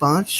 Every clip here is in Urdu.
5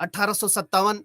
1857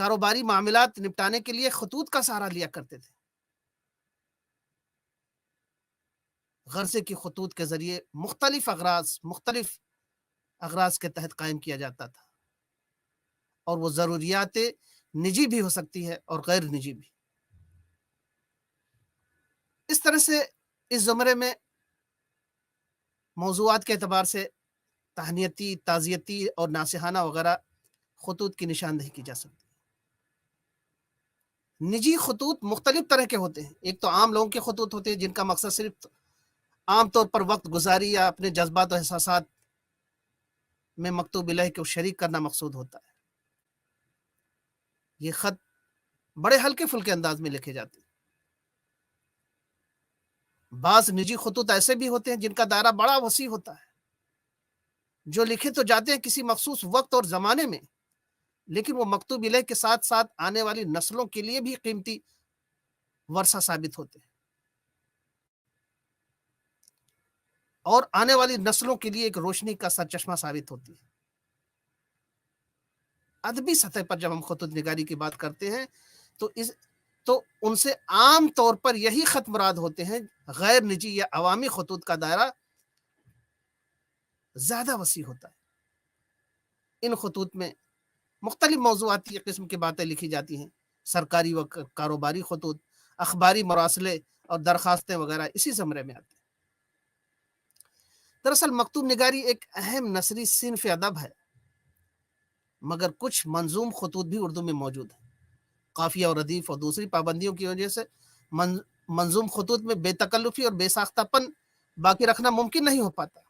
کاروباری معاملات نپٹانے کے لیے خطوط کا سہارا لیا کرتے تھے. غرضے کی خطوط کے ذریعے مختلف اغراض کے تحت قائم کیا جاتا تھا، اور وہ ضروریات نجی بھی ہو سکتی ہے اور غیر نجی بھی. اس طرح سے اس زمرے میں موضوعات کے اعتبار سے تہنیتی، تعزیتی اور ناصحانہ وغیرہ خطوط کی نشاندہی کی جا سکتی ہے. نجی خطوط مختلف طرح کے ہوتے ہیں. ایک تو عام لوگوں کے خطوط ہوتے ہیں جن کا مقصد صرف عام طور پر وقت گزاری یا اپنے جذبات و احساسات میں مکتوب الہ کو شریک کرنا مقصود ہوتا ہے. یہ خط بڑے ہلکے پھلکے انداز میں لکھے جاتے ہیں. بعض نجی خطوط ایسے بھی ہوتے ہیں جن کا دائرہ بڑا وسیع ہوتا ہے، جو لکھے تو جاتے ہیں کسی مخصوص وقت اور زمانے میں، لیکن وہ مکتوب الہ کے ساتھ ساتھ آنے والی نسلوں کے لیے بھی قیمتی ورثہ ثابت ہوتے ہیں، اور آنے والی نسلوں کے لیے ایک روشنی کا سرچشمہ ثابت ہوتی ہے. ادبی سطح پر جب ہم خطوط نگاری کی بات کرتے ہیں تو ان سے عام طور پر یہی خط مراد ہوتے ہیں. غیر نجی یا عوامی خطوط کا دائرہ زیادہ وسیع ہوتا ہے. ان خطوط میں مختلف موضوعاتی قسم کی باتیں لکھی جاتی ہیں. سرکاری و کاروباری خطوط، اخباری مراسلے اور درخواستیں وغیرہ اسی زمرے میں آتے ہیں. دراصل مکتوب نگاری ایک اہم نثری صنف ادب ہے، مگر کچھ منظوم خطوط بھی اردو میں موجود ہیں. قافیہ اور ردیف اور دوسری پابندیوں کی وجہ سے منظوم خطوط میں بے تکلفی اور بے ساختہ پن باقی رکھنا ممکن نہیں ہو پاتا.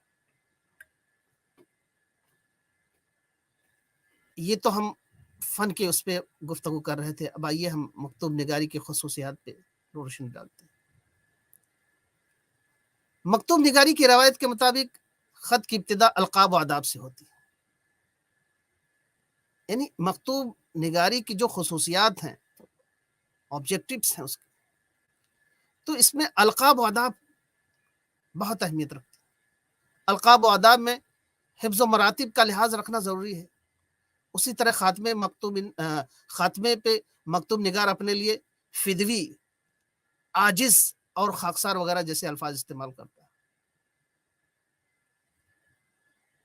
یہ تو ہم فن کے اس پہ گفتگو کر رہے تھے. اب آئیے ہم مکتوب نگاری کی خصوصیات پہ روشنی ڈالتے ہیں. مکتوب نگاری کی روایت کے مطابق خط کی ابتدا القاب و آداب سے ہوتی ہے. یعنی مکتوب نگاری کی جو خصوصیات ہیں، آبجیکٹیوز ہیں اس کے، تو اس میں القاب و آداب بہت اہمیت رکھتے ہیں. القاب و آداب میں حفظ و مراتب کا لحاظ رکھنا ضروری ہے. اسی طرح خاتمے پہ مکتوب نگار اپنے لیے فدوی، عاجز اور خاکسار وغیرہ جیسے الفاظ استعمال کرتا ہے.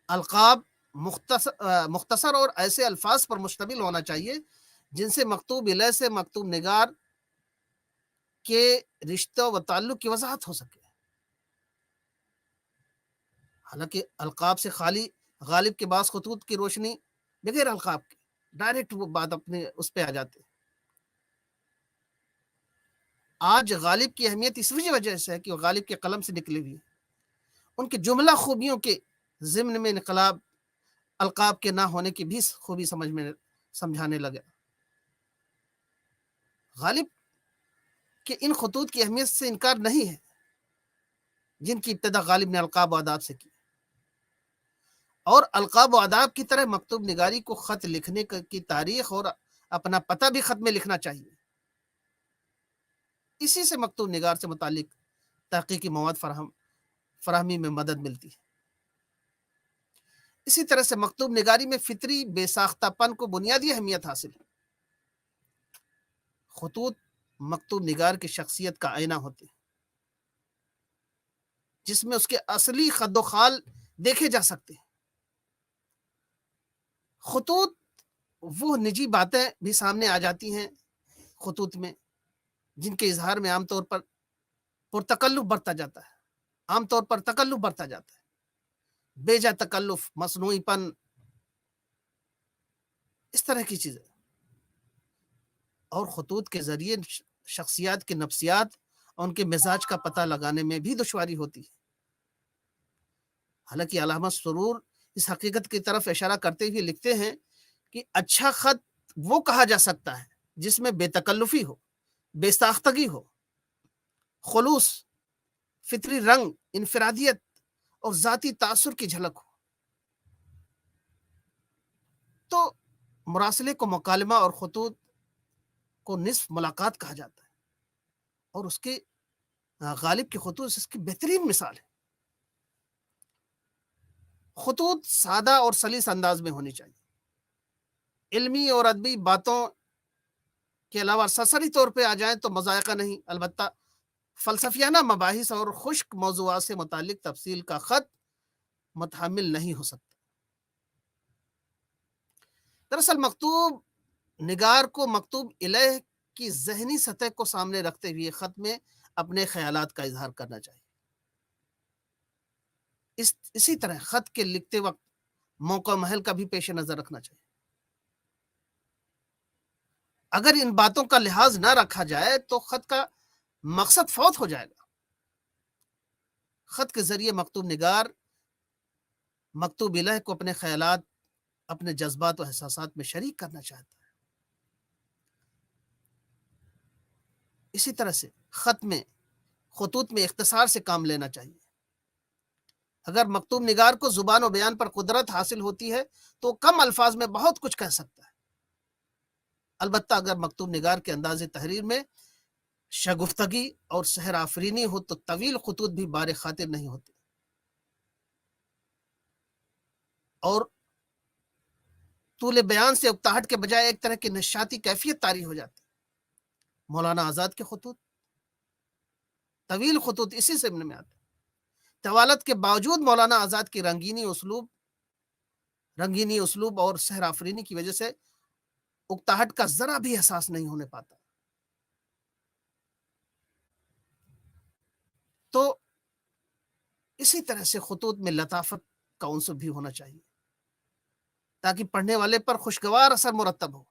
القاب مختصر اور ایسے الفاظ پر مشتمل ہونا چاہیے جن سے مکتوب الہ سے مکتوب نگار کے رشتہ و تعلق کی وضاحت ہو سکے. حالانکہ القاب سے خالی غالب کے بعض خطوط کی روشنی بغیر القاب کے ڈائریکٹ وہ بات اپنے اس پہ آ جاتے ہیں. آج غالب کی اہمیت اس وجہ سے ہے کہ وہ غالب کے قلم سے نکلی ہوئی. ان کے جملہ خوبیوں کے ضمن میں انقلاب القاب کے نہ ہونے کی بھی خوبی سمجھانے لگا. غالب کے ان خطوط کی اہمیت سے انکار نہیں ہے جن کی ابتدا غالب نے القاب و آداب سے کی. اور القاب و آداب کی طرح مکتوب نگاری کو خط لکھنے کی تاریخ اور اپنا پتہ بھی خط میں لکھنا چاہیے. اسی سے مکتوب نگار سے متعلق تحقیقی مواد فراہمی میں مدد ملتی ہے. اسی طرح سے مکتوب نگاری میں فطری بے ساختہ پن کو بنیادی اہمیت حاصل ہے. خطوط مکتوب نگار کی شخصیت کا آئینہ ہوتے ہیں، جس میں اس کے اصلی خد و خال دیکھے جا سکتے ہیں. خطوط وہ نجی باتیں بھی سامنے آ جاتی ہیں خطوط میں، جن کے اظہار میں عام طور پر تکلف برتا جاتا ہے. بے جا تکلف، مصنوعی پن، اس طرح کی چیزیں. اور خطوط کے ذریعے شخصیات کے نفسیات اور ان کے مزاج کا پتہ لگانے میں بھی دشواری ہوتی ہے. حالانکہ علامہ سرور اس حقیقت کی طرف اشارہ کرتے ہوئے لکھتے ہیں کہ اچھا خط وہ کہا جا سکتا ہے جس میں بے تکلفی ہو، بے ساختگی ہو، خلوص، فطری رنگ، انفرادیت اور ذاتی تاثر کی جھلک ہو. تو مراسلے کو مکالمہ اور خطوط کو نصف ملاقات کہا جاتا ہے، اور اس کے غالب کے خطوط اس کی بہترین مثال ہے. خطوط سادہ اور سلیس انداز میں ہونی چاہیے. علمی اور ادبی باتوں کے علاوہ سرسری طور پہ آ جائیں تو مذائقہ نہیں، البتہ فلسفیانہ مباحث اور خشک موضوعات سے متعلق تفصیل کا خط متحمل نہیں ہو سکتا۔ دراصل مکتوب نگار کو مکتوب الیہ کی ذہنی سطح کو سامنے رکھتے ہوئے خط میں اپنے خیالات کا اظہار کرنا چاہیے۔ اسی طرح خط کے لکھتے وقت موقع محل کا بھی پیش نظر رکھنا چاہیے۔ اگر ان باتوں کا لحاظ نہ رکھا جائے تو خط کا مقصد فوت ہو جائے گا۔ خط کے ذریعے مکتوب نگار مکتوب الہ کو اپنے خیالات، اپنے جذبات و احساسات میں شریک کرنا چاہتا ہے۔ اسی طرح سے خطوط میں اختصار سے کام لینا چاہیے۔ اگر مکتوب نگار کو زبان و بیان پر قدرت حاصل ہوتی ہے تو کم الفاظ میں بہت کچھ کہہ سکتا ہے۔ البتہ اگر مکتوب نگار کے انداز تحریر میں شگفتگی اور سحر آفرینی ہو تو طویل خطوط بھی بار خاطر نہیں ہوتے اور طول بیان سے اکتاہٹ کے بجائے ایک طرح کی نشاطی کیفیت طاری ہو جاتی۔ مولانا آزاد کے خطوط، طویل خطوط اسی ضمن میں آتے۔ طوالت کے باوجود مولانا آزاد کی رنگینی اسلوب اور سحر آفرینی کی وجہ سے اکتاہٹ کا ذرا بھی احساس نہیں ہونے پاتا۔ تو اسی طرح سے خطوط میں لطافت کا عنصر بھی ہونا چاہیے تاکہ پڑھنے والے پر خوشگوار اثر مرتب ہو۔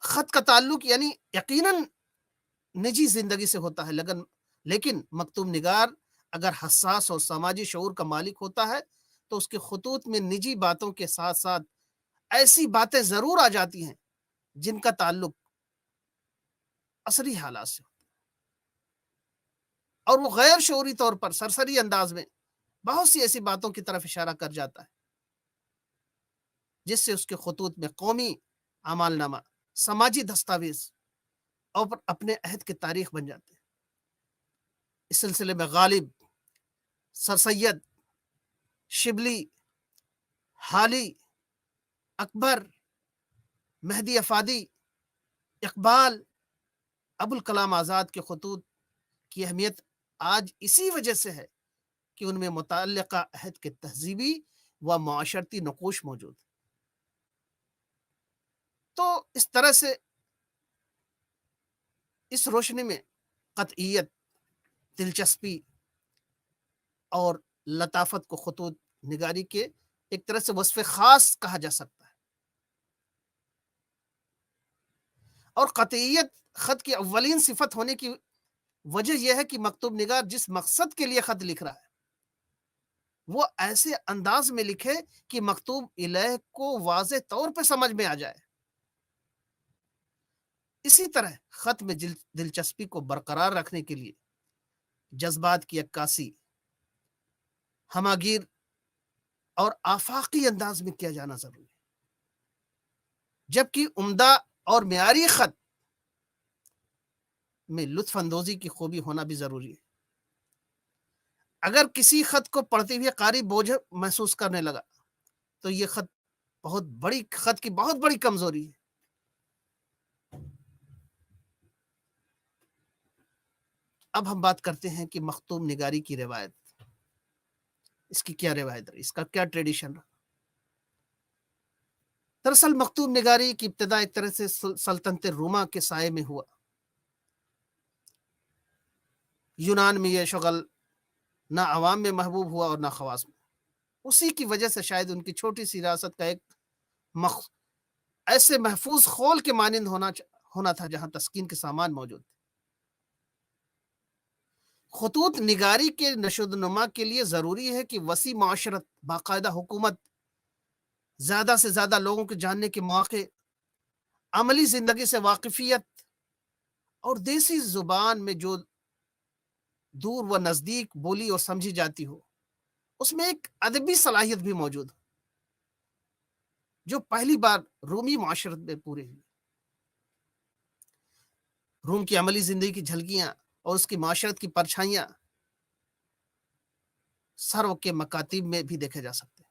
خط کا تعلق یعنی یقیناً نجی زندگی سے ہوتا ہے، لیکن مکتوب نگار اگر حساس اور سماجی شعور کا مالک ہوتا ہے تو اس کے خطوط میں نجی باتوں کے ساتھ ساتھ ایسی باتیں ضرور آ جاتی ہیں جن کا تعلق عصری حالات سے ہوتا ہے، اور وہ غیر شعوری طور پر سرسری انداز میں بہت سی ایسی باتوں کی طرف اشارہ کر جاتا ہے جس سے اس کے خطوط میں قومی اعمال نامہ، سماجی دستاویز اور اپنے عہد کے تاریخ بن جاتے ہیں۔ اس سلسلے میں غالب، سر سید، شبلی، حالی، اکبر، مہدی افادی، اقبال، ابوالکلام آزاد کے خطوط کی اہمیت آج اسی وجہ سے ہے کہ ان میں متعلقہ عہد کے تہذیبی و معاشرتی نقوش موجود ہے۔ تو اس طرح سے اس روشنی میں قطعیت، دلچسپی اور لطافت کو خطوط نگاری کے ایک طرح سے وصف خاص کہا جا سکتا ہے، اور قطعیت خط کی اولین صفت ہونے کی وجہ یہ ہے کہ مکتوب نگار جس مقصد کے لیے خط لکھ رہا ہے وہ ایسے انداز میں لکھے کہ مکتوب الہ کو واضح طور پہ سمجھ میں آ جائے۔ اسی طرح خط میں دلچسپی کو برقرار رکھنے کے لیے جذبات کی عکاسی ہماگیر اور آفاقی انداز میں کیا جانا ضروری ہے، جبکہ عمدہ اور معیاری خط میں لطف اندوزی کی خوبی ہونا بھی ضروری ہے۔ اگر کسی خط کو پڑھتے ہوئے قاری بوجھ محسوس کرنے لگا تو یہ خط کی بہت بڑی کمزوری ہے۔ اب ہم بات کرتے ہیں کہ مکتوب نگاری کی روایت، اس کی کیا روایت رہی، اس کا کیا ٹریڈیشن رہا۔ دراصل مکتوب نگاری کی ابتدا ایک طرح سے سلطنت روما کے سائے میں ہوا۔ یونان میں یہ شغل نہ عوام میں محبوب ہوا اور نہ خواص میں۔ اسی کی وجہ سے شاید ان کی چھوٹی سی ریاست کا ایک ایسے محفوظ خول کے مانند ہونا تھا جہاں تسکین کے سامان موجود تھے۔ خطوط نگاری کے نشو و نما کے لیے ضروری ہے کہ وسیع معاشرت، باقاعدہ حکومت، زیادہ سے زیادہ لوگوں کے جاننے کے مواقع، عملی زندگی سے واقفیت اور دیسی زبان میں جو دور و نزدیک بولی اور سمجھی جاتی ہو اس میں ایک ادبی صلاحیت بھی موجود ہو جو پہلی بار رومی معاشرت میں پورے ہوئی۔ روم کی عملی زندگی کی جھلکیاں اور اس کی معاشرت کی پرچھائیاں سرو کے مکاتب میں بھی دیکھے جا سکتے ہیں۔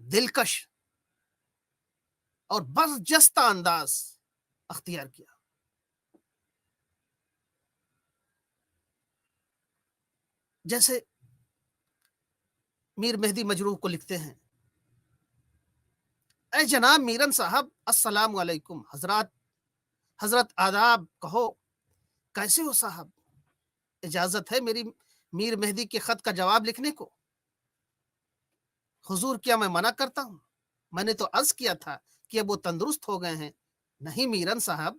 دلکش اور برجستہ انداز اختیار کیا. جیسے میر مہدی مجروح کو لکھتے ہیں: اے جناب میرن صاحب، السلام علیکم. حضرت آداب، کہو کیسے ہو صاحب؟ اجازت ہے میری میر مہدی کے خط کا جواب لکھنے کو؟ حضور، کیا میں منع کرتا ہوں؟ میں نے تو عرض کیا تھا کہ اب وہ تندرست ہو گئے ہیں. نہیں میرن صاحب،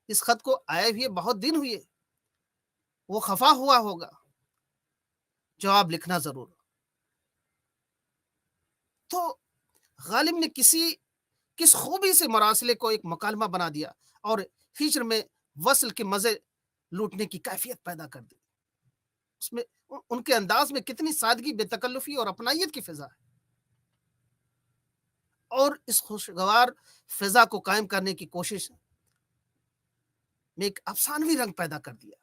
اس خط کو آئے ہوئے بہت دن ہوئے، وہ خفا ہوا ہوگا. جواب لکھنا ضرور. تو غالب نے کس خوبی سے مراسلے کو ایک مکالمہ بنا دیا اور ہجر میں وصل کے مزے لوٹنے کی کیفیت پیدا کر دی. اس میں ان کے انداز میں کتنی سادگی، بے تکلفی اور اپنائیت کی فضا ہے، اور اس خوشگوار فضا کو قائم کرنے کی کوشش میں ایک افسانوی رنگ پیدا کر دیا.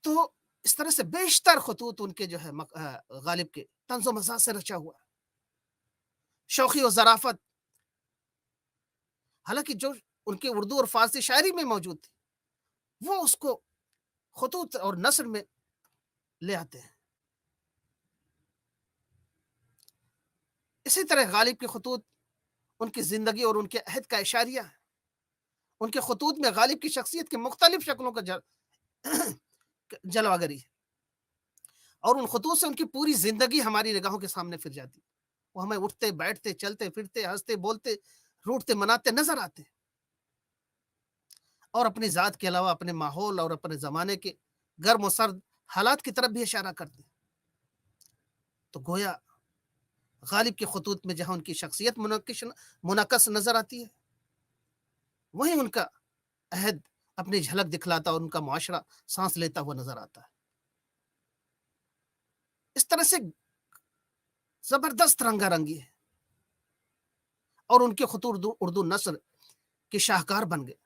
تو اس طرح سے بیشتر خطوط ان کے جو ہے غالب کے طنز و مزاح سے رچا ہوا ہے. شوخی و ظرافت، حالانکہ جو ان کے اردو اور فارسی شاعری میں موجود تھی، وہ اس کو خطوط اور نثر میں لے آتے ہیں. اسی طرح غالب کے خطوط ان کی زندگی اور ان کے عہد کا اشاریہ ہے. ان کے خطوط میں غالب کی شخصیت کی مختلف شکلوں کا جلوہ گری ہے، اور ان خطوط سے ان کی پوری زندگی ہماری نگاہوں کے سامنے پھر جاتی. وہ ہمیں اٹھتے بیٹھتے چلتے پھرتے ہنستے بولتے روٹتے مناتے نظر آتے ہیں، اور اپنی ذات کے علاوہ اپنے ماحول اور اپنے زمانے کے گرم و سرد حالات کی طرف بھی اشارہ کرتے ہیں. تو گویا غالب کے خطوط میں جہاں ان کی شخصیت منعکس نظر آتی ہے، وہیں ان کا عہد اپنی جھلک دکھلاتا اور ان کا معاشرہ سانس لیتا ہوا نظر آتا ہے. اس طرح سے زبردست رنگا رنگی ہے، اور ان کے خطوط اردو نثر کے شاہکار بن گئے.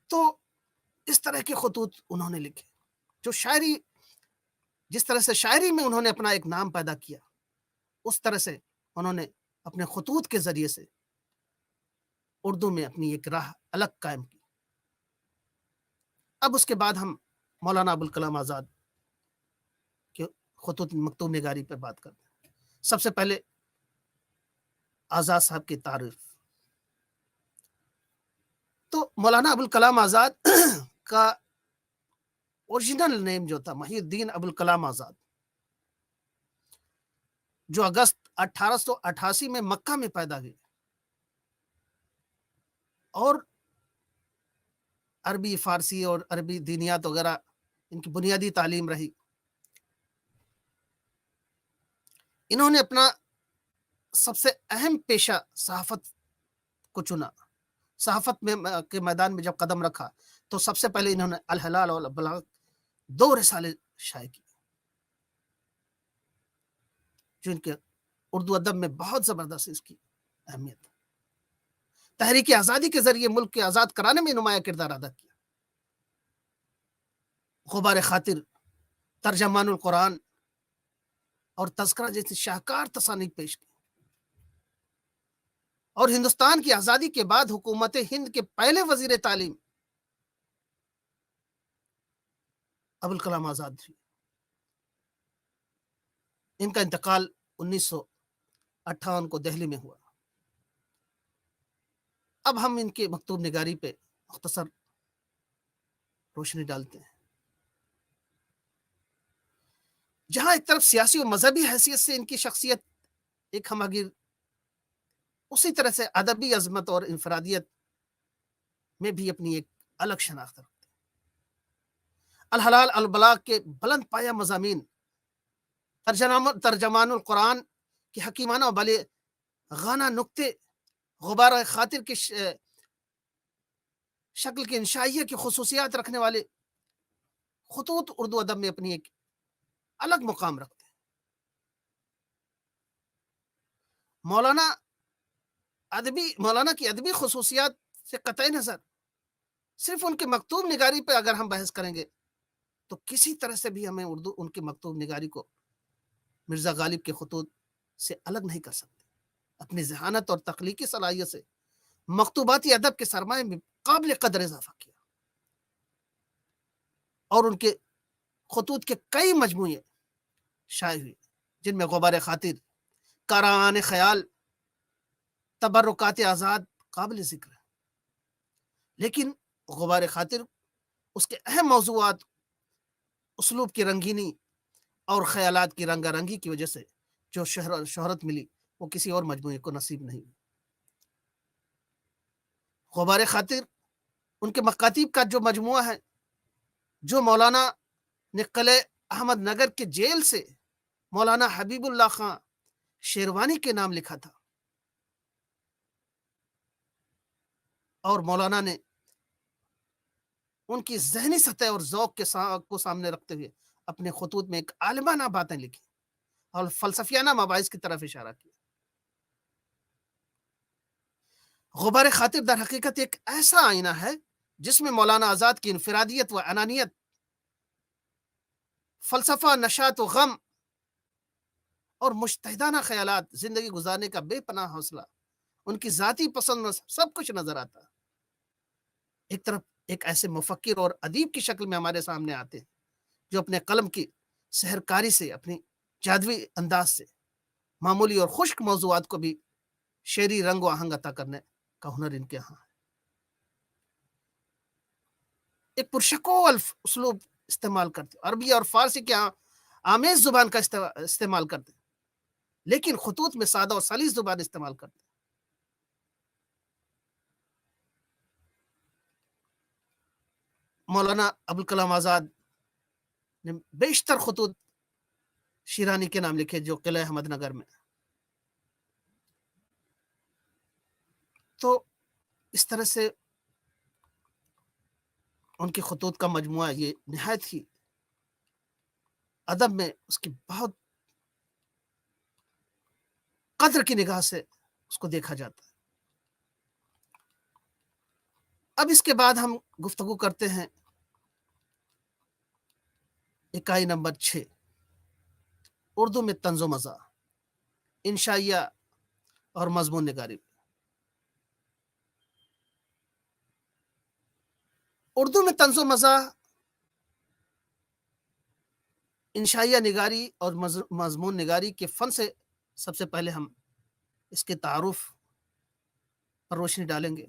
تو اس طرح کے خطوط انہوں نے لکھے جو جس طرح سے شاعری میں انہوں نے اپنا ایک نام پیدا کیا، اس طرح سے انہوں نے اپنے خطوط کے ذریعے سے اردو میں اپنی ایک راہ الگ قائم کی. اب اس کے بعد ہم مولانا ابوالکلام آزاد کے خطوط مکتوب نگاری پر بات کرتے ہیں. سب سے پہلے آزاد صاحب کی تعریف. تو مولانا ابوالکلام آزاد کا اوریجنل نیم جو تھا محی الدین ابوالکلام آزاد، جو اگست 1888 میں مکہ میں پیدا ہوئے، اور عربی فارسی اور عربی دینیات وغیرہ ان کی بنیادی تعلیم رہی. انہوں نے اپنا سب سے اہم پیشہ صحافت کو چنا. صحافت میں کے میدان میں جب قدم رکھا تو سب سے پہلے انہوں نے الحلال اور البلاغ 2 رسالے شائع کی، جو ان کے اردو ادب میں بہت زبردست اس کی اہمیت. تحریک آزادی کے ذریعے ملک کے آزاد کرانے میں نمایاں کردار ادا کیا. غبار خاطر، ترجمان القرآن اور تذکرہ جیسی شاہکار تصانیف پیش کی، اور ہندوستان کی آزادی کے بعد حکومت ہند کے پہلے وزیر تعلیم ابوالکلام آزاد تھی. ان کا انتقال 1958 کو دہلی میں ہوا. اب ہم ان کے مکتوب نگاری پہ مختصر روشنی ڈالتے ہیں. جہاں ایک طرف سیاسی و مذہبی حیثیت سے ان کی شخصیت ایک ہماگیر، اسی طرح سے ادبی عظمت اور انفرادیت میں بھی اپنی ایک الگ شناخت رکھتے ہیں. الحلال البلاغ کے بلند پایہ مضامین، ترجمان القرآن کے حکیمانہ و بالغانہ نکتے، غبار خاطر کی شکل کی انشائیہ کی خصوصیات رکھنے والے خطوط اردو ادب میں اپنی ایک الگ مقام رکھتے ہیں. مولانا کی ادبی خصوصیات سے قطع نظر صرف ان کے مکتوب نگاری پہ اگر ہم بحث کریں گے تو کسی طرح سے بھی ہمیں اردو ان کی مکتوب نگاری کو مرزا غالب کے خطوط سے الگ نہیں کر سکتے. اپنی ذہانت اور تخلیقی صلاحیت سے مکتوباتی ادب کے سرمایہ میں قابل قدر اضافہ کیا اور ان کے خطوط کے کئی مجموعے شائع ہوئے جن میں غبار خاطر، کاروان خیال، تبرکات آزاد قابل ذکر ہے. لیکن غبار خاطر اس کے اہم موضوعات، اسلوب کی رنگینی اور خیالات کی رنگا رنگی کی وجہ سے جو شہرت ملی وہ کسی اور مجموعے کو نصیب نہیں ہوئی. غبار خاطر ان کے مکاتیب کا جو مجموعہ ہے جو مولانا نے قلعہ احمد نگر کے جیل سے مولانا حبیب اللہ خان شیروانی کے نام لکھا تھا اور مولانا نے ان کی ذہنی سطح اور ذوق کو سامنے رکھتے ہوئے اپنے خطوط میں ایک عالمانہ باتیں لکھی اور فلسفیانہ مباحث کی طرف اشارہ کیا. غبار خاطر در حقیقت ایک ایسا آئینہ ہے جس میں مولانا آزاد کی انفرادیت و انانیت، فلسفہ، نشاط و غم اور مجتہدانہ خیالات، زندگی گزارنے کا بے پناہ حوصلہ، ان کی ذاتی پسند سب کچھ نظر آتا. ایک طرف ایک ایسے مفکر اور ادیب کی شکل میں ہمارے سامنے آتے ہیں جو اپنے قلم کی سحرکاری سے، اپنی جادوی انداز سے معمولی اور خشک موضوعات کو بھی شعری رنگ و آہنگ عطا کرنے کا ہنر ان کے ہاں ہے. ایک پرشکول اسلوب استعمال کرتے، عربی اور فارسی کے آمیز زبان کا استعمال کرتے، لیکن خطوط میں سادہ اور سلیس زبان استعمال کرتے. مولانا ابوالکلام آزاد نے بیشتر خطوط شیرانی کے نام لکھے جو قلعہ احمد نگر میں. تو اس طرح سے ان کے خطوط کا مجموعہ یہ نہایت ہی ادب میں اس کی بہت قدر کی نگاہ سے اس کو دیکھا جاتا ہے. اب اس کے بعد ہم گفتگو کرتے ہیں اکائی نمبر 6، اردو میں طنز و مزاح، انشائیہ اور مضمون نگاری. اردو میں طنز و مزاح، انشائیہ نگاری اور مضمون نگاری کے فن سے سب سے پہلے ہم اس کے تعارف پر روشنی ڈالیں گے.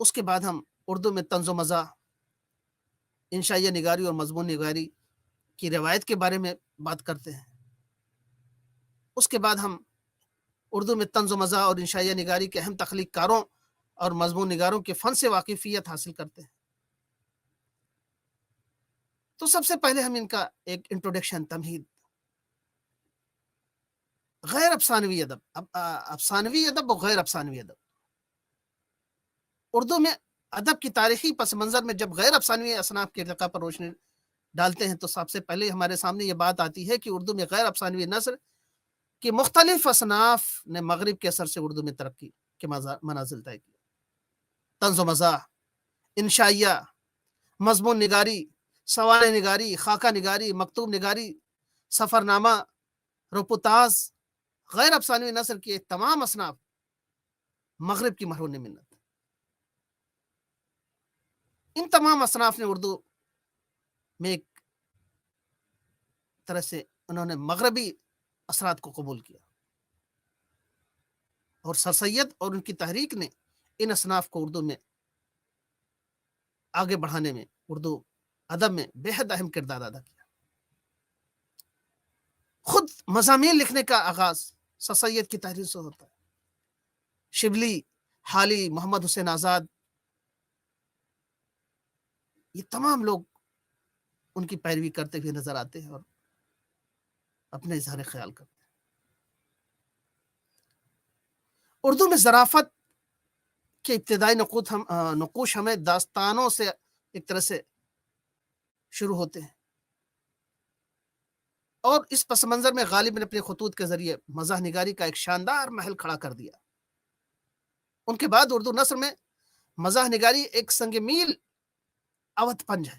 اس کے بعد ہم اردو میں طنز و مزاح، انشائیہ نگاری اور مضمون نگاری کی روایت کے بارے میں بات کرتے ہیں. اس کے بعد ہم اردو میں طنز و مزاح اور انشائیہ نگاری کے اہم تخلیق کاروں اور مضمون نگاروں کے فن سے واقفیت حاصل کرتے ہیں. تو سب سے پہلے ہم ان کا ایک انٹروڈکشن، تمہید. غیر افسانوی ادب، افسانوی ادب اور غیر افسانوی ادب. اردو میں ادب کی تاریخی پس منظر میں جب غیر افسانوی اصناف کے ارتقاء پر روشنی ڈالتے ہیں تو سب سے پہلے ہمارے سامنے یہ بات آتی ہے کہ اردو میں غیر افسانوی نثر کی مختلف اصناف نے مغرب کے اثر سے اردو میں ترقی کے منازل طے کیے. طنز و مزاح، انشائیہ، مضمون نگاری، سوانح نگاری، خاکہ نگاری، مکتوب نگاری، سفر نامہ، رپوتاز، غیر افسانوی نثر کے تمام اصناف مغرب کی مرہون منت. ان تمام اصناف نے اردو میں ایک طرح سے انہوں نے مغربی اثرات کو قبول کیا اور سر سید اور ان کی تحریک نے ان اصناف کو اردو میں آگے بڑھانے میں، اردو ادب میں بے حد اہم کردار ادا کیا. خود مضامین لکھنے کا آغاز سر سید کی تحریر سے ہوتا ہے. شبلی، حالی، محمد حسین آزاد، یہ تمام لوگ ان کی پیروی کرتے ہوئے نظر آتے ہیں اور اپنے اظہار خیال کرتے ہیں. اردو میں ظرافت کے ابتدائی نقوش ہمیں داستانوں سے ایک طرح سے شروع ہوتے ہیں اور اس پس منظر میں غالب نے اپنے خطوط کے ذریعے مزاح نگاری کا ایک شاندار محل کھڑا کر دیا. ان کے بعد اردو نثر میں مزاح نگاری ایک سنگ میل اوت پنج ہے.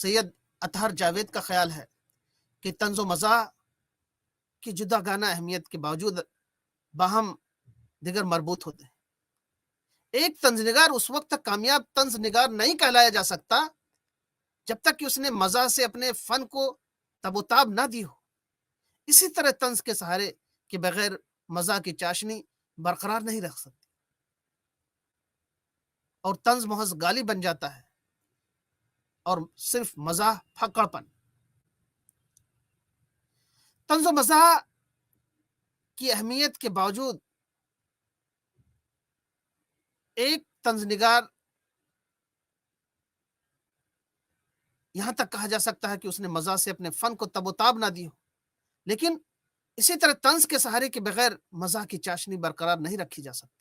سید اطہر جاوید کا خیال ہے کہ طنز و مزاح کی جدا گانہ اہمیت کے باوجود باہم دیگر مربوط ہوتے ہیں۔ ایک طنز نگار اس وقت تک کامیاب طنز نگار نہیں کہلایا جا سکتا جب تک کہ اس نے مزاح سے اپنے فن کو تب و تاب نہ دی ہو۔ اسی طرح طنز کے سہارے کے بغیر مزاح کی چاشنی برقرار نہیں رکھ سکتی اور طنز محض گالی بن جاتا ہے اور صرف مزاح پھکڑپن۔ طنز و مزاح کی اہمیت کے باوجود ایک طنز نگار یہاں تک کہا جا سکتا ہے کہ اس نے مزاح سے اپنے فن کو تب و تاب نہ دی ہو، لیکن اسی طرح طنز کے سہارے کے بغیر مزاح کی چاشنی برقرار نہیں رکھی جا سکتی۔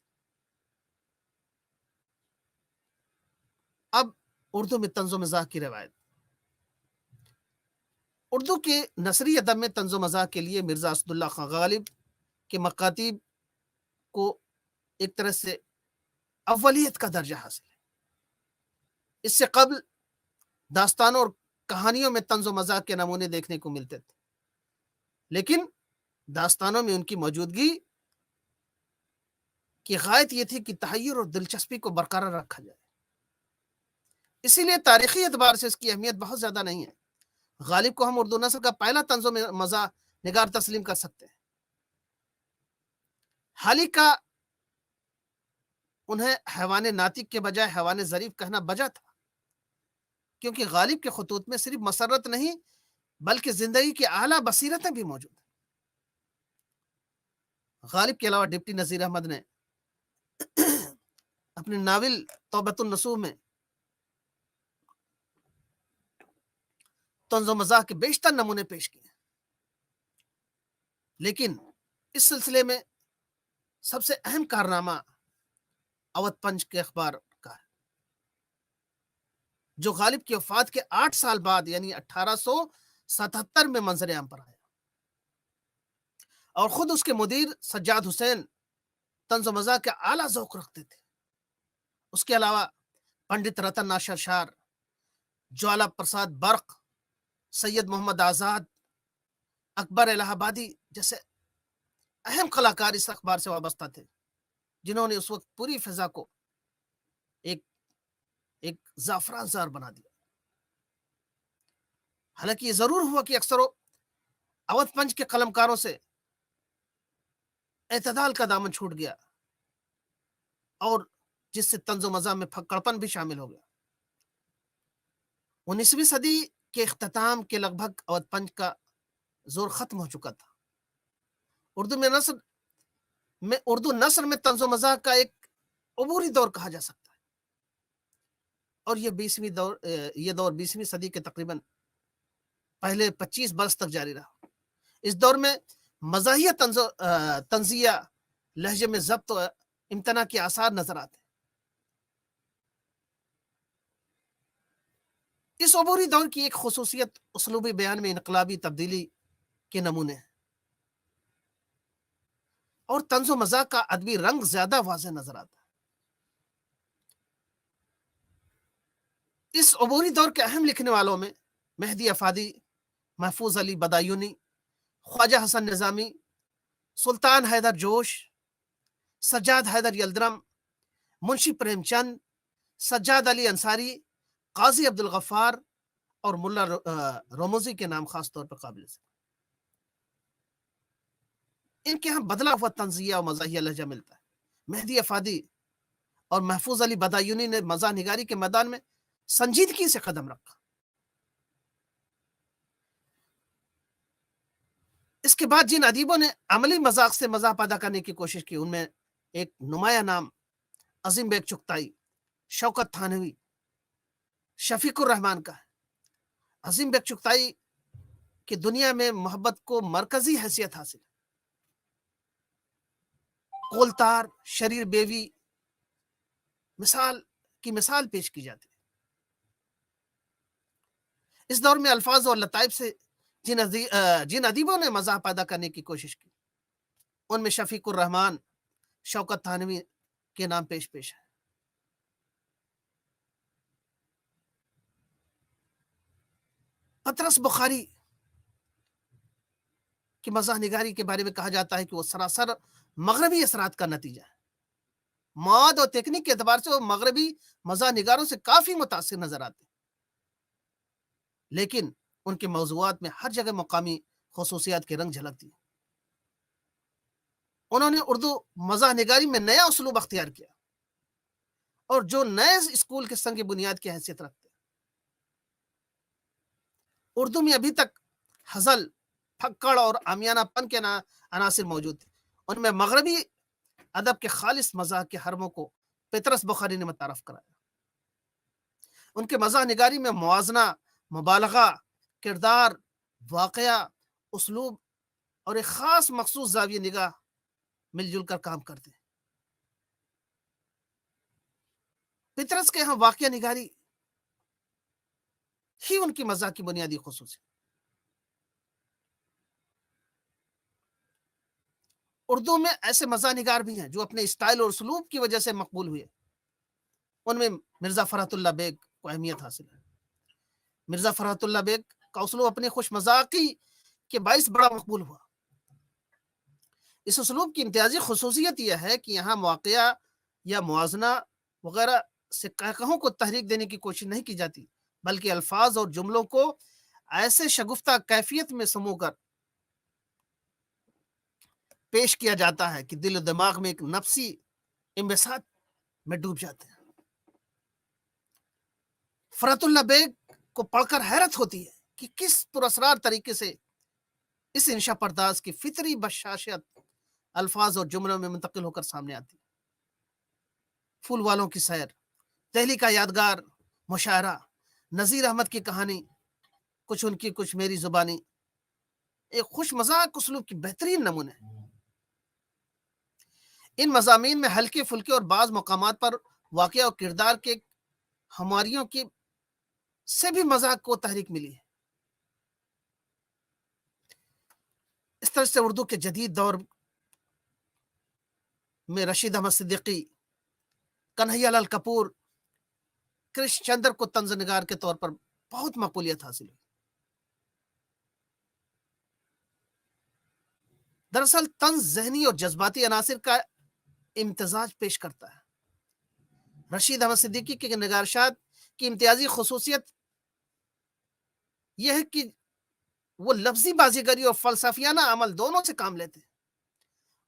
اب اردو میں طنز و مزاح کی روایت۔ اردو کے نثری ادب میں طنز و مزاح کے لیے مرزا اسداللہ خان غالب کے مکاتیب کو ایک طرح سے اولیت کا درجہ حاصل ہے۔ اس سے قبل داستانوں اور کہانیوں میں طنز و مزاح کے نمونے دیکھنے کو ملتے تھے، لیکن داستانوں میں ان کی موجودگی کی غایت یہ تھی کہ تحیر اور دلچسپی کو برقرار رکھا جائے۔ اسی لیے تاریخی اعتبار سے اس کی اہمیت بہت زیادہ نہیں ہے۔ غالب کو ہم اردو نثر کا پہلا طنز و مزاح نگار تسلیم کر سکتے ہیں۔ حال ہی کا انہیں حیوان ناطق کے بجائے حیوان ظریف کہنا بجا تھا، کیونکہ غالب کے خطوط میں صرف مسرت نہیں بلکہ زندگی کی اعلیٰ بصیرتیں بھی موجود ہیں۔ غالب کے علاوہ ڈپٹی نذیر احمد نے اپنے ناول توبۃ النصوح میں طنز و مزاح کے بیشتر نمونے پیش کیے، لیکن اس سلسلے میں سب سے اہم کارنامہ اودھ پنچ کے اخبار کا ہے، جو غالب کی وفات کے 8 سال بعد یعنی 1877 میں منظر عام پر آیا، اور خود اس کے مدیر سجاد حسین طنز و مزاح کا اعلیٰ ذوق رکھتے تھے۔ اس کے علاوہ پنڈت رتن ناشر شار، جوالا پرساد برق، سید محمد آزاد، اکبر الہ آبادی جیسے اہم کلاکار اس اخبار سے وابستہ تھے، جنہوں نے اس وقت پوری فضا کو ایک زعفران زار بنا دیا۔ حالانکہ یہ ضرور ہوا کہ اکثر اودھ پنچ کے قلمکاروں سے اعتدال کا دامن چھوٹ گیا، اور جس سے طنز و مزاح میں پھکڑپن بھی شامل ہو گیا۔ 19ویں صدی کے اختتام کے لگ بھگ اودھ پنچ کا زور ختم ہو چکا تھا۔ اردو نثر میں طنز و مزاح کا ایک عبوری دور کہا جا سکتا ہے، اور یہ دور 20ویں صدی کے تقریباً پہلے 25 برس تک جاری رہا۔ اس دور میں مزاحیہ طنزیہ لہجے میں ضبط و امتناع کے آثار نظر آتے ہیں۔ اس عبوری دور کی ایک خصوصیت اسلوبی بیان میں انقلابی تبدیلی کے نمونے ہیں، اور طنز و مزاح کا ادبی رنگ زیادہ واضح نظر آتا ہے۔ اس عبوری دور کے اہم لکھنے والوں میں مہدی افادی، محفوظ علی بدایونی، خواجہ حسن نظامی، سلطان حیدر جوش، سجاد حیدر یلدرم، منشی پریم چند، سجاد علی انصاری، قاضی عبدالغفار اور ملا روموزی کے نام خاص طور پر قابل ذکر۔ ان کے ہاں بدلا ہوا طنزیہ اور مزاحیہ لہجہ ملتا ہے۔ مہدی افادی اور محفوظ علی بدایونی نے مزاح نگاری کے میدان میں سنجیدگی سے قدم رکھا۔ اس کے بعد جن ادیبوں نے عملی مذاق سے مزاح پیدا کرنے کی کوشش کی، ان میں ایک نمایاں نام عظیم بیگ چغتائی، شوکت تھانوی، شفیق الرحمان کا ہے۔ عظیم بیگ چغتائی کی دنیا میں محبت کو مرکزی حیثیت حاصل ہے۔ کولتار، شریر بیوی مثال پیش کی جاتی ہے۔ اس دور میں الفاظ اور لطائف سے جن ادیبوں نے مزاح پیدا کرنے کی کوشش کی، ان میں شفیق الرحمان، شوکت تھانوی کے نام پیش ہے۔ پطرس بخاری کی مزاح نگاری کے بارے میں کہا جاتا ہے کہ وہ سراسر مغربی اثرات کا نتیجہ ہے. مواد اور تکنیک کے اعتبار سے وہ مغربی مزاح نگاروں سے کافی متاثر نظر آتے ہیں، لیکن ان کے موضوعات میں ہر جگہ مقامی خصوصیات کے رنگ جھلکتی ہیں. انہوں نے اردو مزاح نگاری میں نیا اسلوب اختیار کیا اور جو نئے اسکول کے سنگ بنیاد کی حیثیت رکھتے ہیں. اردو میں ابھی تک ہزل، پھکڑ اور عامیانہ پن کے عناصر موجود تھے. ان میں مغربی ادب کے خالص مزاح کے حرموں کو پطرس بخاری نے متعارف کرایا. ان کے مزاح نگاری میں موازنہ، مبالغہ، کردار، واقعہ، اسلوب اور ایک خاص مخصوص زاویہ نگاہ مل جل کر کام کرتے ہیں. پطرس کے یہاں واقعہ نگاری ہی ان کی مزاح کی بنیادی خصوصیت. اردو میں ایسے مزاح نگار بھی ہیں جو اپنے اسٹائل اور اسلوب کی وجہ سے مقبول ہوئے. ان میں مرزا فرحت اللہ بیگ کو اہمیت حاصل ہے. مرزا فرحت اللہ بیگ کا اسلوب اپنے خوش مذاقی کے باعث بڑا مقبول ہوا. اس اسلوب کی امتیازی خصوصیت یہ ہے کہ یہاں واقعہ یا موازنہ وغیرہ سے قہقہوں کو تحریک دینے کی کوشش نہیں کی جاتی، بلکہ الفاظ اور جملوں کو ایسے شگفتہ کیفیت میں سمو کر پیش کیا جاتا ہے کہ دل و دماغ میں ایک نفسی انبساط میں ڈوب جاتے ہیں. فرحت اللہ بیگ کو پڑھ کر حیرت ہوتی ہے کہ کس پراسرار طریقے سے اس انشا پرداز کی فطری بشاشت الفاظ اور جملوں میں منتقل ہو کر سامنے آتی. پھول والوں کی سیر، دہلی کا یادگار مشاعرہ، نذیر احمد کی کہانی، کچھ ان کی کچھ میری زبانی، ایک خوش مذاق اسلوب کی بہترین نمونے. ان مضامین میں ہلکے پھلکے اور بعض مقامات پر واقعہ اور کردار کے ہماریوں کی سے بھی مذاق کو تحریک ملی ہے. اس طرح سے اردو کے جدید دور میں رشید احمد صدیقی، کنہیا لال کپور، کرش چندر کو طنز نگار کے طور پر بہت مقبولیت حاصل ہوئی. دراصل طنز ذہنی اور جذباتی عناصر کا امتزاج پیش کرتا ہے. رشید احمد صدیقی کے نگارشات کی امتیازی خصوصیت یہ ہے کہ وہ لفظی بازیگری اور فلسفیانہ عمل دونوں سے کام لیتے ہیں.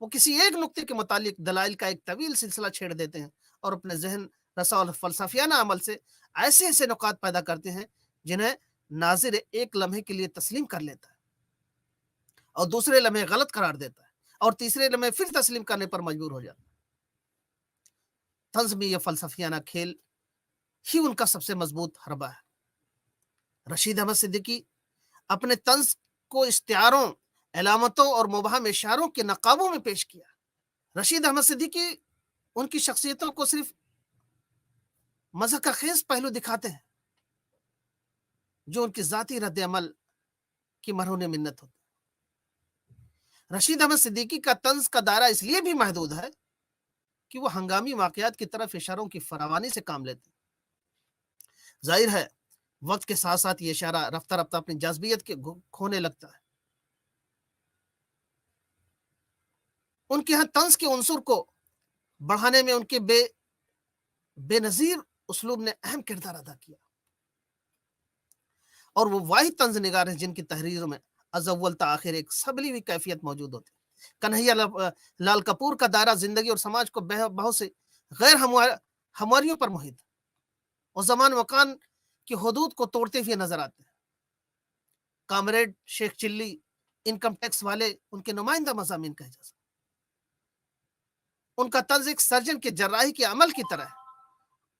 وہ کسی ایک نقطے کے متعلق دلائل کا ایک طویل سلسلہ چھیڑ دیتے ہیں اور اپنے ذہن رسا اور فلسفیانہ عمل سے ایسے ایسے نکات پیدا کرتے ہیں جنہیں ناظر ایک لمحے کے لیے تسلیم کر لیتا ہے اور دوسرے لمحے غلط قرار دیتا ہے اور تیسرے لمحے پھر تسلیم کرنے پر مجبور ہو جاتا ہے. طنز میں یہ فلسفیانہ کھیل ہی ان کا سب سے مضبوط حربہ ہے. رشید احمد صدیقی اپنے طنز کو استعاروں، علامتوں اور مبہم اشاروں کے نقابوں میں پیش کیا. رشید احمد صدیقی ان کی شخصیتوں کو صرف مضحکہ خیز پہلو دکھاتے ہیں جو ان کی ذاتی رد عمل کی مرہون منت ہوتی. رشید احمد صدیقی کا طنز کا دائرہ اس لیے بھی محدود ہے کہ وہ ہنگامی واقعات کی طرف اشاروں کی فراوانی سے کام لیتے ہیں. ظاہر ہے وقت کے ساتھ ساتھ یہ اشارہ رفتہ رفتہ اپنی جاذبیت کے کھونے لگتا ہے. ان کے ہاں طنز کے عنصر کو بڑھانے میں ان کے بے نظیر اسلوب نے اہم کردار ادا کیا اور وہ واحد طنز نگار ہیں جن کی تحریروں میں از اول تا آخر ایک سبلی ہوئی کیفیت موجود ہوتی. کنہیا لال کپور کا دائرہ زندگی اور سماج کو بہت سے غیر ہمواریوں پر محیط اور زمان مکان کی حدود کو توڑتے ہوئے نظر آتے ہیں. کامریڈ شیخ چلی، انکم ٹیکس والے ان کے نمائندہ مضامین کہے جا سکتے. ان کا طنز ایک سرجن کے جراحی کے عمل کی طرح ہے.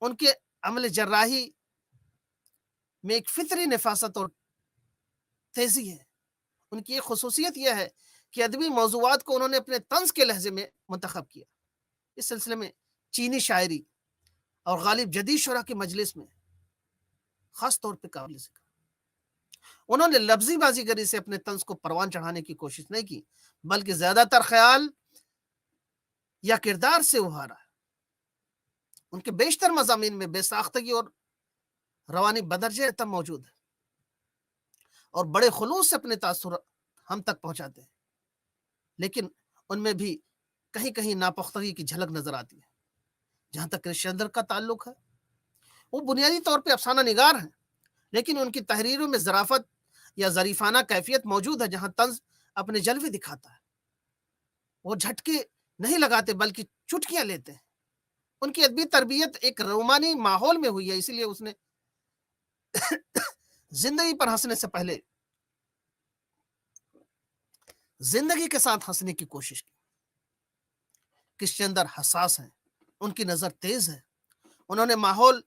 ان کے عمل جراحی میں ایک فطری نفاست اور تیزی ہے. ان کی ایک خصوصیت یہ ہے کہ ادبی موضوعات کو انہوں نے اپنے طنز کے لہجے میں منتخب کیا. اس سلسلے میں چینی شاعری اور غالب جدید شعراء کی مجلس میں خاص طور پہ قابل ذکر. انہوں نے لفظی بازیگری سے اپنے طنز کو پروان چڑھانے کی کوشش نہیں کی بلکہ زیادہ تر خیال یا کردار سے ابھارا. ان کے بیشتر مضامین میں بے ساختگی اور روانی بدرجہ تم موجود ہے. اور بڑے خلوص سے اپنے تاثرات ہم تک پہنچاتے ہیں، لیکن ان میں بھی کہیں کہیں ناپختگی کی جھلک نظر آتی ہے۔ جہاں تک کرشچندر کا تعلق ہے، وہ بنیادی طور پہ افسانہ نگار ہیں، لیکن ان کی تحریروں میں ظرافت یا ظریفانہ کیفیت موجود ہے، جہاں طنز اپنے جلوے دکھاتا ہے۔ وہ جھٹکے نہیں لگاتے بلکہ چٹکیاں لیتے ہیں۔ ان کی ادبی تربیت ایک رومانی ماحول میں ہوئی ہے، اسی لیے اس نے زندگی پر ہنسنے سے پہلے زندگی کے ساتھ ہنسنے کی کوشش کی۔ کرشچندر حساس ہیں، ان کی نظر تیز ہے، انہوں نے ماحول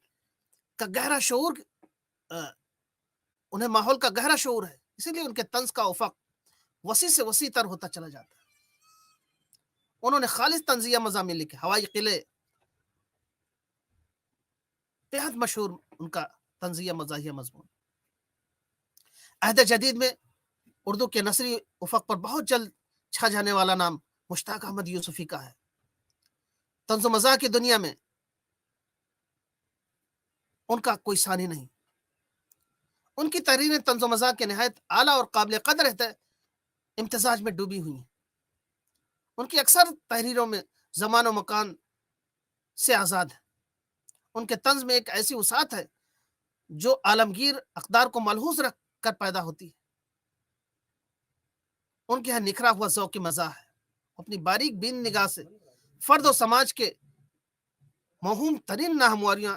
کا گہرا شعور انہیں ماحول کا گہرا شعور ہے، اسی لیے ان کے طنز کا افق وسیع سے وسیع تر ہوتا چلا جاتا ہے۔ انہوں نے خالص طنزیہ مضامین لکھے، ہوائی قلعے بےحد مشہور ان کا طنزیہ مزاحیہ مضمون۔ عہد جدید میں اردو کے نثری افق پر بہت جلد چھا جانے والا نام مشتاق احمد یوسفی کا ہے۔ طنز و مزاح کی دنیا میں ان کا کوئی ثانی نہیں۔ ان کی تحریریں طنز و مزاح کے نہایت اعلیٰ اور قابل قدر امتزاج میں ڈوبی ہوئی ہیں۔ ان کی اکثر تحریروں میں زمان و مکان سے آزاد ہے۔ ان کے طنز میں ایک ایسی وسعت ہے جو عالمگیر اقدار کو ملحوظ رکھ کر پیدا ہوتی ہے۔ ان کے یہاں نکھرا ہوا ذوق مزاح ہے، اپنی باریک بین نگاہ سے فرد و سماج کے موہوم ترین ناہمواریاں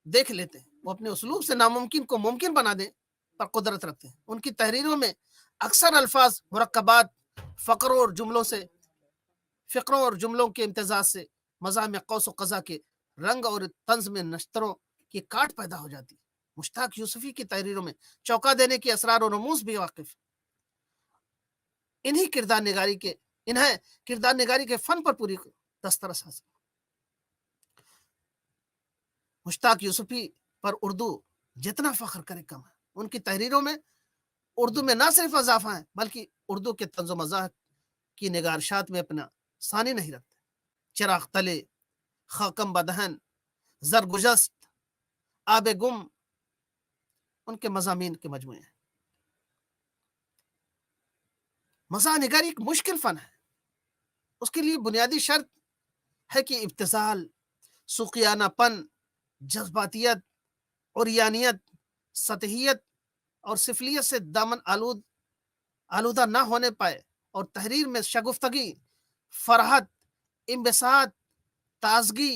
دیکھ لیتے ہیں۔ وہ اپنے اسلوب سے ناممکن کو ممکن بنا دیں پر قدرت رکھتے ہیں۔ ان کی تحریروں میں اکثر الفاظ، مرکبات، فقروں اور جملوں کے امتزاج سے مزاح میں قوس و قزح کے رنگ اور طنز میں نشتروں کی کاٹ پیدا ہو جاتی ہے۔ مشتاق یوسفی کی تحریروں میں چونکا دینے کے اسرار و رموز بھی واقف۔ انہیں کردار نگاری کے فن پر پوری دسترس حاصل۔ مشتاق یوسفی پر اردو جتنا فخر کرے کم ہے۔ ان کی تحریروں میں اردو میں نہ صرف اضافہ ہے بلکہ اردو کے طنز و مزاح کی نگارشات میں اپنا ثانی نہیں رکھتے۔ چراغ تلے، خاکم بدہن، زرگزشت، آب گم ان کے مضامین کے مجموعے ہیں۔ مزاح نگاری ایک مشکل فن ہے۔ اس کے لیے بنیادی شرط ہے کہ ابتذال، سوقیانہ پن، جذباتیت، عریانیت، سطحیت اور سفلیت سے دامن آلودہ نہ ہونے پائے، اور تحریر میں شگفتگی، فرحت، انبساط، تازگی،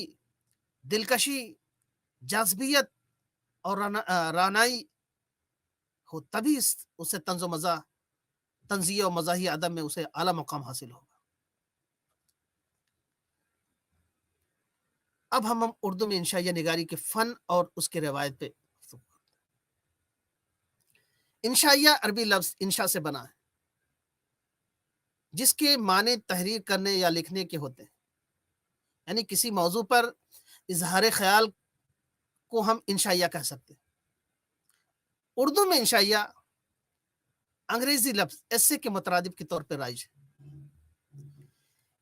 دلکشی، جاذبیت اور رانائی ہو، تبھی اسے طنزیہ و مزاحیہ ادب میں اسے اعلیٰ مقام حاصل ہوگا۔ اب ہم اردو میں انشائیہ نگاری کے فن اور اس کے روایت پہ۔ انشائیہ عربی لفظ انشاء سے بنا ہے، جس کے معنی تحریر کرنے یا لکھنے کے ہوتے ہیں، یعنی کسی موضوع پر اظہار خیال کو ہم انشائیہ کہہ سکتے ہیں۔ اردو میں انشائیہ انگریزی لفظ ایسے کے مترادف کے طور پر رائج ہے۔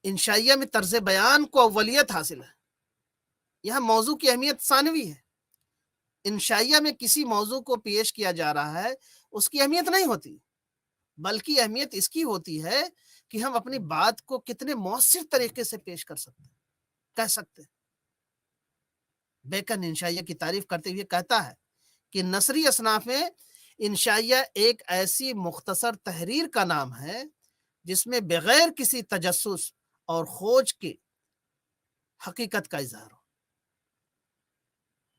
انشائیہ میں طرز بیان کو اولیت حاصل ہے، یہاں موضوع کی اہمیت ثانوی ہے۔ انشائیہ میں کسی موضوع کو پیش کیا جا رہا ہے، اس کی اہمیت نہیں ہوتی، بلکہ اہمیت اس کی ہوتی ہے کہ ہم اپنی بات کو کتنے مؤثر طریقے سے پیش کر سکتے ہیں، کہہ سکتے ہیں۔ بیکن انشائیہ کی تعریف کرتے ہوئے کہتا ہے کہ نثری اصناف میں انشائیہ ایک ایسی مختصر تحریر کا نام ہے جس میں بغیر کسی تجسس اور کھوج کے حقیقت کا اظہار ہو۔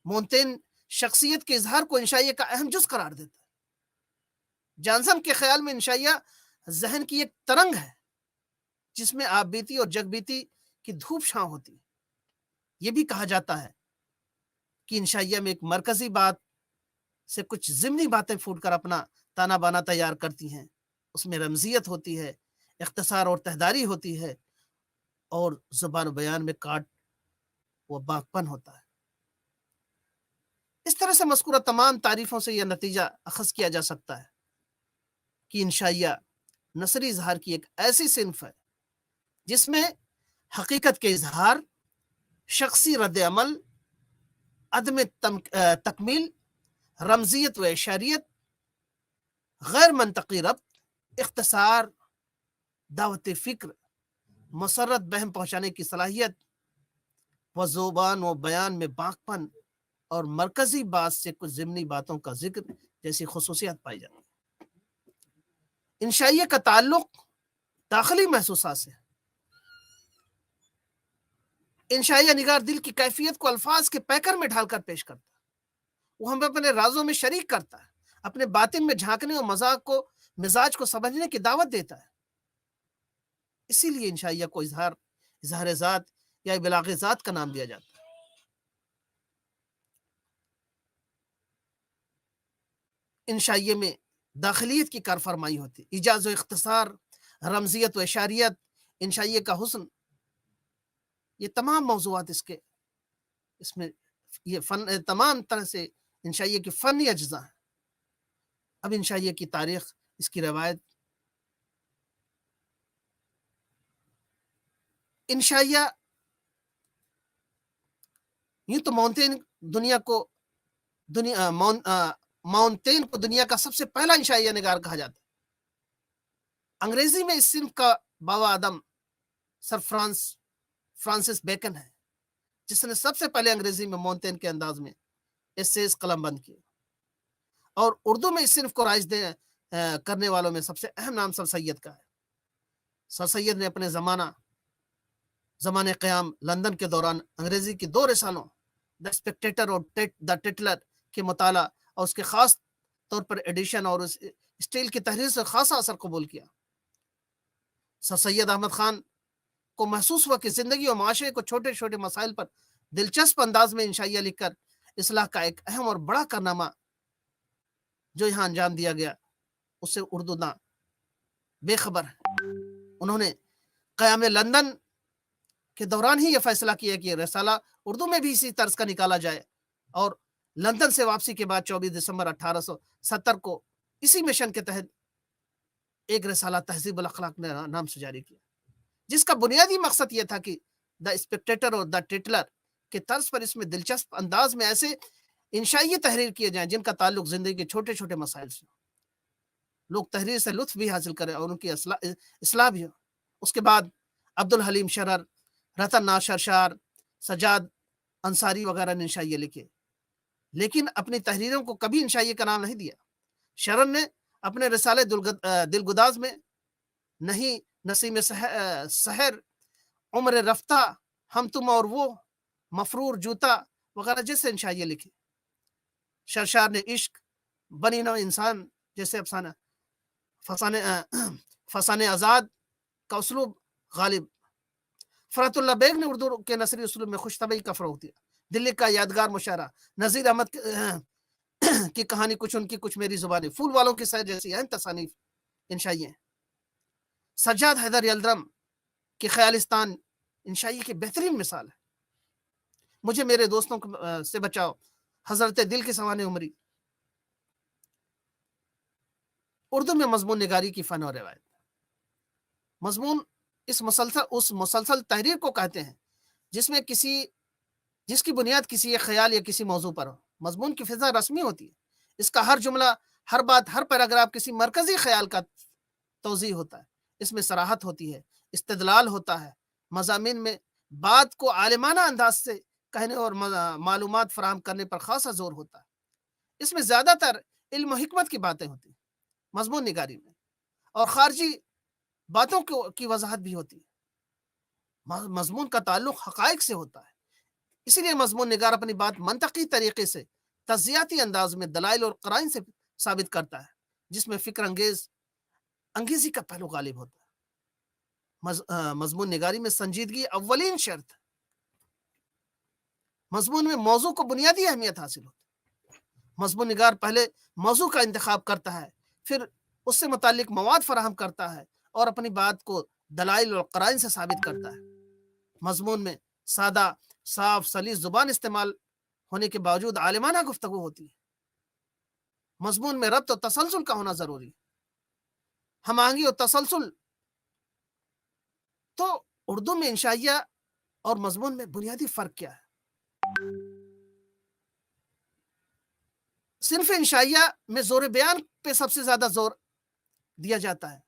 مونتین شخصیت کے اظہار کو انشائیہ کا اہم جز قرار دیتا ہے۔ جانسن کے خیال میں انشائیہ ذہن کی ایک ترنگ ہے جس میں آپ بیتی اور جگ بیتی کی دھوپ چھاؤں ہوتی ہے۔ یہ بھی کہا جاتا ہے کہ انشائیہ میں ایک مرکزی بات سے کچھ ضمنی باتیں پھوٹ کر اپنا تانا بانا تیار کرتی ہیں۔ اس میں رمزیت ہوتی ہے، اختصار اور تہداری ہوتی ہے، اور زبان و بیان میں کاٹ و باکپن ہوتا ہے۔ اس طرح سے مذکورہ تمام تعریفوں سے یہ نتیجہ اخذ کیا جا سکتا ہے کہ انشائیہ نثری اظہار کی ایک ایسی صنف ہے جس میں حقیقت کے اظہار، شخصی رد عمل، عدم تکمیل، رمزیت و اشاریت غیر منطقی ربط، اختصار، دعوت فکر، مسرت بہم پہنچانے کی صلاحیت، و زبان و بیان میں باقپن اور مرکزی بات سے کچھ ضمنی باتوں کا ذکر جیسی خصوصیات پائی جاتی ہیں۔ انشائیہ کا تعلق داخلی محسوسات سے۔ انشائیہ نگار دل کی کیفیت کو الفاظ کے پیکر میں ڈھال کر پیش کرتا ہے، وہ ہمیں اپنے رازوں میں شریک کرتا ہے، اپنے باطن میں جھانکنے اور مزاج کو سمجھنے کی دعوت دیتا ہے۔ اسی لیے انشائیہ کو اظہار ذات یا ابلاغ ذات کا نام دیا جاتا ہے۔ انشائیہ میں داخلیت کی کار فرمائی ہوتی، ایجاز و اختصار، رمزیت و اشاریت، انشائیہ کا حسن، یہ تمام موضوعات اس میں یہ تمام طرح سے انشائیہ کے فنی اجزاء ہیں۔ اب انشائیہ کی تاریخ، اس کی روایت۔ انشائیہ یوں تو ماؤنٹین کو دنیا کا سب سے پہلا انشائیہ نگار کہا جاتا ہے۔ انگریزی میں اس صنف کا بابا آدم سر فرانسس بیکن ہے، جس نے سب سے پہلے انگریزی میں ماؤنٹین کے انداز میں ایسیز قلم بند کیے، اور اردو میں اس صنف کو رائج کرنے والوں میں سب سے اہم نام سر سید کا ہے۔ سر سید نے اپنے زمانے قیام لندن کے دوران انگریزی کی 2 رسالوں دا اسپیکٹیٹر اور دا ٹٹلر کے مطالعہ اور اس کے خاص طور پر ایڈیشن اور اس اسٹیل کی تحریر سے خاصا اثر قبول کیا۔ سر سید احمد خان کو محسوس ہوا کہ زندگی اور معاشرے کو چھوٹے چھوٹے مسائل پر دلچسپ انداز میں انشائیہ لکھ کر اصلاح کا ایک اہم اور بڑا کارنامہ جو یہاں انجام دیا گیا اس سے اردو نہ بے خبر ہے۔ انہوں نے قیام لندن کے دوران ہی یہ فیصلہ کیا کہ رسالہ اردو میں بھی اسی طرز کا نکالا جائے، اور لندن سے واپسی کے بعد 24 دسمبر 1870 کو اسی مشن کے تحت ایک رسالہ تہذیب الاخلاق نے نام سے جاری کیا، جس کا بنیادی مقصد یہ تھا کہ دا اسپیکٹیٹر اور دا ٹٹلر کے طرز پر اس میں دلچسپ انداز میں ایسے انشائیہ تحریر کیے جائیں جن کا تعلق زندگی کے چھوٹے چھوٹے مسائل سے، لوگ تحریر سے لطف بھی حاصل کریں اور ان کی اصلاح بھی ہو۔ اس کے بعد عبدالحلیم شرر، رتن ناشر شار، سجاد انصاری وغیرہ نے انشائیہ لکھے، لیکن اپنی تحریروں کو کبھی انشائیہ کا نام نہیں دیا۔ شرر نے اپنے رسالے دلگداز میں نہیں، نسیم سحر، عمر رفتہ، ہم تم اور وہ، مفرور جوتا وغیرہ جیسے انشائیہ لکھے۔ شرشار نے عشق، بنی نوع انسان جیسے افسانہ، فسانے آزاد کا اسلوب غالب۔ فرحت اللہ بیگ نے اردو کے نثری اسلوب میں خوش طبعی کا فروغ دیا۔ دلی کا یادگار مشاعرہ، نذیر احمد کی کہانی، کچھ ان کی کچھ میری زبانی، پھول والوں کی سیر جیسی اہم تصانیف انشائیہ ہیں۔ سجاد حیدر یلدرم کی خیالستان انشائیہ کی بہترین مثال ہے۔ مجھے میرے دوستوں سے بچاؤ، حضرت دل کی سوانح عمری۔ اردو میں مضمون نگاری کی فن اور روایت۔ مضمون اس مسلسل تحریر کو کہتے ہیں جس کی بنیاد کسی ایک خیال یا کسی موضوع پر ہو۔ مضمون کی فضا رسمی ہوتی ہے، اس کا ہر جملہ، ہر بات، ہر پیراگراف کسی مرکزی خیال کا توضیح ہوتا ہے، اس میں صراحت ہوتی ہے، استدلال ہوتا ہے، مضامین میں بات کو عالمانہ انداز سے کہنے اور معلومات فراہم کرنے پر خاصا زور ہوتا ہے، اس میں زیادہ تر علم و حکمت کی باتیں ہوتی ہیں مضمون نگاری میں، اور خارجی باتوں کی وضاحت بھی ہوتی ہے۔ مضمون کا تعلق حقائق سے ہوتا ہے، اسی لیے مضمون نگار اپنی بات منطقی طریقے سے تجزیاتی انداز میں دلائل اور قرائن سے ثابت کرتا ہے، جس میں فکر انگیزی کا پہلو غالب ہوتا ہے۔ مضمون نگاری میں سنجیدگی اولین شرط ہے۔ مضمون میں موضوع کو بنیادی اہمیت حاصل ہوتی ہے۔ مضمون نگار پہلے موضوع کا انتخاب کرتا ہے، پھر اس سے متعلق مواد فراہم کرتا ہے اور اپنی بات کو دلائل اور قرائن سے ثابت کرتا ہے۔ مضمون میں سادہ، صاف، سلیس زبان استعمال ہونے کے باوجود عالمانہ گفتگو ہوتی ہے۔ مضمون میں ربط و تسلسل کا ہونا ضروری ہے، ہم آہنگی اور تسلسل۔ تو اردو میں انشائیہ اور مضمون میں بنیادی فرق کیا ہے؟ صنف انشائیہ میں زور بیان پہ سب سے زیادہ زور دیا جاتا ہے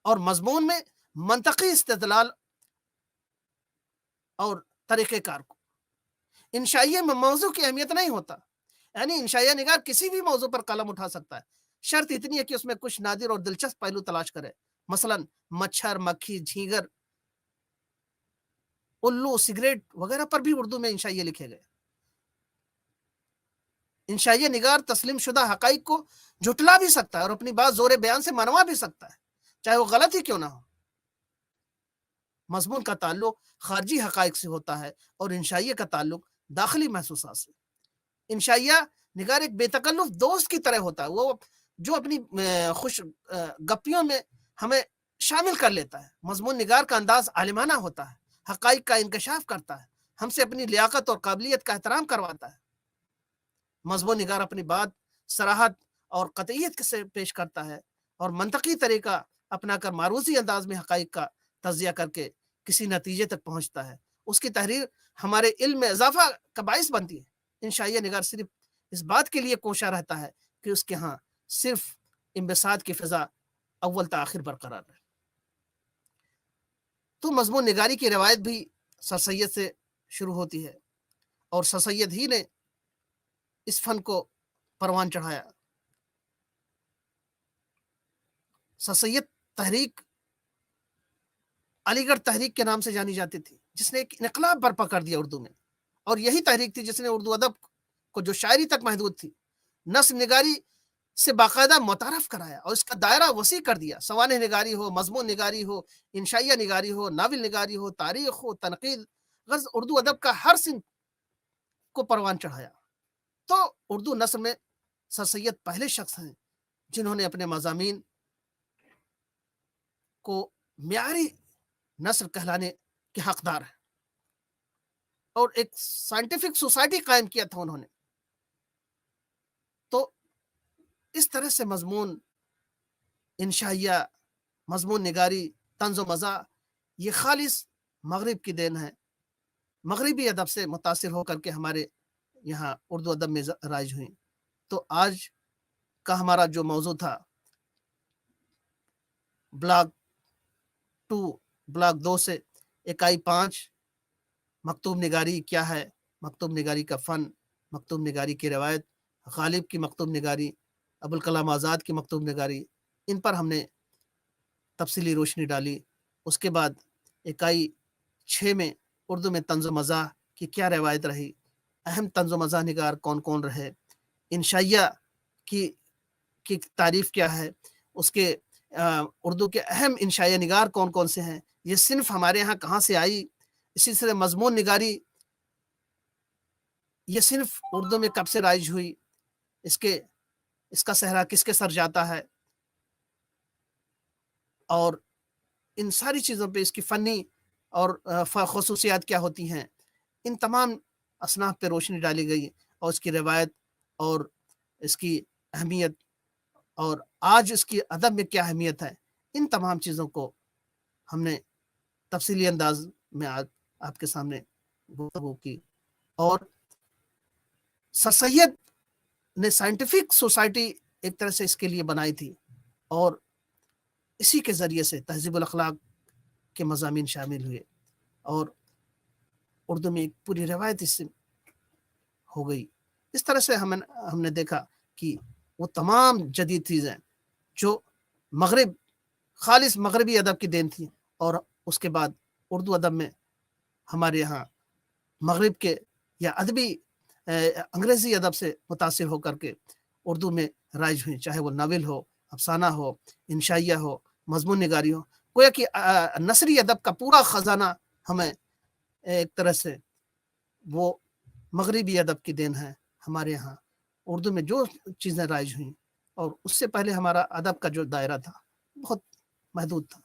اور مضمون میں منطقی استدلال اور طریقہ کار کو. انشائیہ میں موضوع کی اہمیت نہیں ہوتا، یعنی انشائیہ نگار کسی بھی موضوع پر قلم اٹھا سکتا ہے، شرط اتنی ہے کہ اس میں کچھ نادر اور دلچسپ پہلو تلاش کرے. مثلا مچھر، مکھی، جھینگر، الو، سگریٹ وغیرہ پر بھی اردو میں انشائیہ لکھے گئے. انشائیہ نگار تسلیم شدہ حقائق کو جھٹلا بھی سکتا ہے اور اپنی بات زور بیان سے منوا بھی سکتا ہے، چاہے وہ غلط ہی کیوں نہ ہو. مضمون کا تعلق خارجی حقائق سے ہوتا ہے اور انشائیہ کا تعلق داخلی محسوسات سے. انشائیہ نگار ایک بے تکلف دوست کی طرح ہوتا ہے، وہ جو اپنی خوش گپیوں میں ہمیں شامل کر لیتا ہے. مضمون نگار کا انداز عالمانہ ہوتا ہے، حقائق کا انکشاف کرتا ہے، ہم سے اپنی لیاقت اور قابلیت کا احترام کرواتا ہے. مضمون نگار اپنی بات صراحت اور قطعیت سے پیش کرتا ہے اور منطقی طریقہ اپنا کر معروضی انداز میں حقائق کا تجزیہ کر کے کسی نتیجے تک پہنچتا ہے. اس کی تحریر ہمارے علم میں اضافہ کا باعث بنتی ہے. انشائیہ نگار صرف اس بات کے لیے کوشاں رہتا ہے کہ اس کے ہاں صرف انبساط کی فضا اول تا آخر برقرار رہے. تو مضمون نگاری کی روایت بھی سر سید سے شروع ہوتی ہے اور سر سید ہی نے اس فن کو پروان چڑھایا. سر سید تحریک علی گڑھ تحریک کے نام سے جانی جاتی تھی، جس نے ایک انقلاب برپا کر دیا اردو میں، اور یہی تحریک تھی جس نے اردو ادب کو جو شاعری تک محدود تھی نثر نگاری سے باقاعدہ متعارف کرایا اور اس کا دائرہ وسیع کر دیا. سوانح نگاری ہو، مضمون نگاری ہو، انشائیہ نگاری ہو، ناول نگاری ہو، تاریخ ہو، تنقید، غرض اردو ادب کا ہر صنف کو پروان چڑھایا. تو اردو نثر میں سر سید پہلے شخص ہیں جنہوں نے اپنے مضامین کو معیاری نثر کہلانے کے حقدار ہیں اور ایک سائنٹیفک سوسائٹی قائم کیا تھا انہوں نے. تو اس طرح سے مضمون انشائیہ، مضمون نگاری، طنز و مزاح یہ خالص مغرب کی دین ہے، مغربی ادب سے متاثر ہو کر کے ہمارے یہاں اردو ادب میں رائج ہوئیں. تو آج کا ہمارا جو موضوع تھا بلاک 2 سے اکائی 5 مکتوب نگاری کیا ہے، مکتوب نگاری کا فن، مکتوب نگاری کی روایت، غالب کی مکتوب نگاری، ابوالکلام آزاد کی مکتوب نگاری، ان پر ہم نے تفصیلی روشنی ڈالی. اس کے بعد اکائی 6 میں اردو میں طنز و مزاح کی کیا روایت رہی، اہم طنز و مزاح نگار کون کون رہے، انشائیہ کی تعریف کیا ہے، اس کے اردو کے اہم انشائیہ نگار کون کون سے ہیں، یہ صنف ہمارے یہاں کہاں سے آئی. اسی طرح مضمون نگاری یہ صنف اردو میں کب سے رائج ہوئی، اس کا صحرا کس کے سر جاتا ہے، اور ان ساری چیزوں پہ اس کی فنی اور خصوصیات کیا ہوتی ہیں، ان تمام اصناف پہ روشنی ڈالی گئی اور اس کی روایت اور اس کی اہمیت اور آج اس کی ادب میں کیا اہمیت ہے، ان تمام چیزوں کو ہم نے تفصیلی انداز میں آج آپ کے سامنے گفتگو کی. اور سر سید نے سائنٹیفک سوسائٹی ایک طرح سے اس کے لیے بنائی تھی اور اسی کے ذریعے سے تہذیب الاخلاق کے مضامین شامل ہوئے اور اردو میں ایک پوری روایت اس سے ہو گئی. اس طرح سے ہم نے دیکھا کہ وہ تمام جدید چیزیں جو خالص مغربی ادب کی دین تھی اور اس کے بعد اردو ادب میں ہمارے یہاں مغرب کے یا ادبی انگریزی ادب سے متاثر ہو کر کے اردو میں رائج ہوئی، چاہے وہ ناول ہو، افسانہ ہو، انشائیہ ہو، مضمون نگاری ہو. گویا کہ نثری ادب کا پورا خزانہ ہمیں ایک طرح سے وہ مغربی ادب کی دین ہے. ہمارے یہاں اردو میں جو چیزیں رائج ہوئیں اور اس سے پہلے ہمارا ادب کا جو دائرہ تھا بہت محدود تھا.